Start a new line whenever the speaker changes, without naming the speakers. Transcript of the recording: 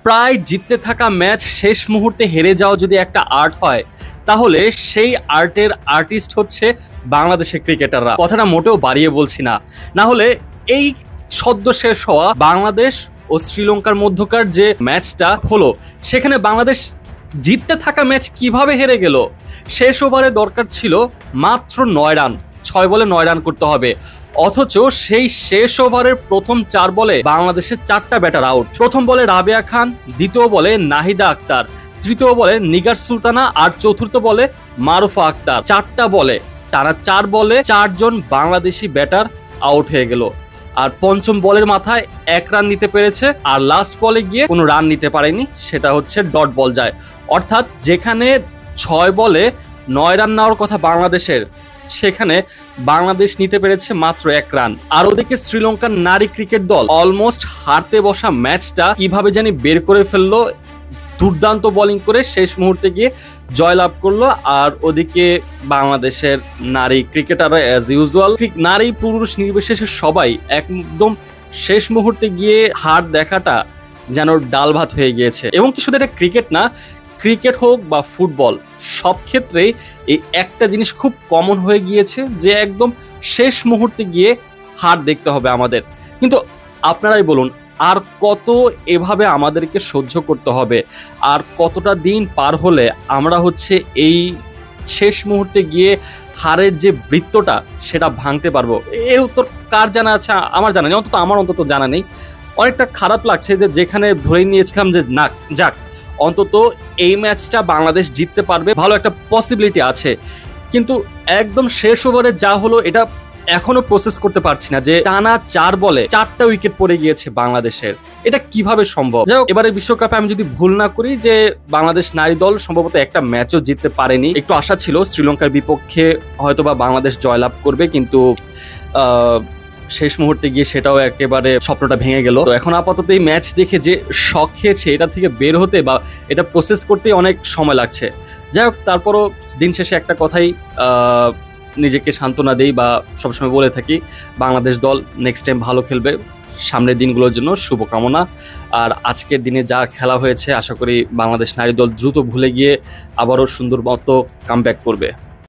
প্রায় জিততে থাকা ম্যাচ শেষ মুহূর্তে হেরে যাওয়া যদি একটা আর্ট হয়, তাহলে সেই আর্টের আর্টিস্ট হচ্ছে বাংলাদেশের ক্রিকেটাররা। কথাটা মোটেও বাড়িয়ে বলছি না। না হলে এই সদ্য শেষ হওয়া বাংলাদেশ ও শ্রীলঙ্কার মধ্যকার যে ম্যাচটা হলো, সেখানে বাংলাদেশ জিততে থাকা ম্যাচ কিভাবে হেরে গেল? শেষ ওভারে দরকার ছিল মাত্র 9 রান, 6 বলে 9 রান করতে হবে। অথচ সেই শেষ ওভারের প্রথম 4 বলে বাংলাদেশের 4টা ব্যাটার আউট। প্রথম বলে রাবেয়া খান, দ্বিতীয় বলে নাহিদা আক্তার, তৃতীয় বলে নিগার সুলতানা, আর চতুর্থ বলে মারুফা আক্তার। 4টা বলে টানা 4 বলে 4 জন বাংলাদেশি ব্যাটার আউট হয়ে গেল। আর পঞ্চম বলের মাথায় 1 রান নিতে পেরেছে, আর লাস্ট বলে গিয়ে কোনো রান নিতে পারেনি, সেটা হচ্ছে ডট বল যায়। অর্থাৎ যেখানে 6 বলে 9 রান নেওয়ার কথা বাংলাদেশের, সেখানে বাংলাদেশ নিতে পেরেছে মাত্র 1 রান। আর ওদিকে শ্রীলঙ্কার নারী ক্রিকেট দল অলমোস্ট হারতে বসা ম্যাচটা কিভাবে জানি বের করে ফেললো, দুর্দান্ত বোলিং করে শেষ মুহূর্তে গিয়ে জয়লাভ করলো। আর ওদিকে বাংলাদেশের নারী ক্রিকেটাররা অ্যাজ ইউজুয়াল, নারী পুরুষ নির্বিশেষে সবাই একদম শেষ মুহূর্তে গিয়ে হার দেখাটা যেন ডাল ভাত হয়ে গিয়েছে। এবং কি শুধু এটা ক্রিকেট না, ক্রিকেট হোক বা ফুটবল, সব ক্ষেত্রেই এই একটা জিনিস খুব কমন হয়ে গিয়েছে যে একদম শেষ মুহূর্তে গিয়ে হার দেখতে হবে আমাদের। কিন্তু আপনারাই বলুন, আর কত এভাবে আমাদেরকে সহ্য করতে হবে? আর কতটা দিন পার হলে আমরা হচ্ছে এই শেষ মুহূর্তে গিয়ে হারের যে বৃত্তটা সেটা ভাঙতে পারবো? এর উত্তর কার জানা আছে? আমার জানা নেই, অন্তত জানা নেই। অনেকটা খারাপ লাগছে যে যেখানে ধরে নিয়েছিলাম যে না, যাক অন্তত এই ম্যাচটা বাংলাদেশ জিততে পারবে, ভালো একটা পসিবিলিটি আছে, কিন্তু একদম শেষ ওভারে যা হলো এটা এখনো প্রসেস করতে পারছি না যে টানা 4 বলে 4টা উইকেট পড়ে গিয়েছে বাংলাদেশের। এটা কিভাবে সম্ভব? যাই হোক, এবারে বিশ্বকাপে আমি যদি ভুল না করি যে বাংলাদেশ নারী দল সম্ভবত একটা ম্যাচও জিততে পারেনি। একটু আশা ছিল শ্রীলঙ্কার বিপক্ষে হয়তোবা বাংলাদেশ জয়লাভ করবে, কিন্তু শেষ মুহূর্তে গিয়ে সেটাও একেবারে স্বপ্নটা ভেঙে গেল। তো এখন আপাতত এই ম্যাচ দেখে যে শক খেয়েছে, এটা থেকে বের হতে বা এটা প্রসেস করতে অনেক সময় লাগছে। যাই হোক, তারপরও দিন শেষে একটা কথাই নিজেকে সান্ত্বনা দেই বা সবসময় বলে থাকি, বাংলাদেশ দল নেক্সট টাইম ভালো খেলবে। সামনের দিনগুলোর জন্য শুভকামনা। আর আজকের দিনে যা খেলা হয়েছে, আশা করি বাংলাদেশ নারী দল দ্রুত ভুলে গিয়ে আবারও সুন্দর মতো কামব্যাক করবে।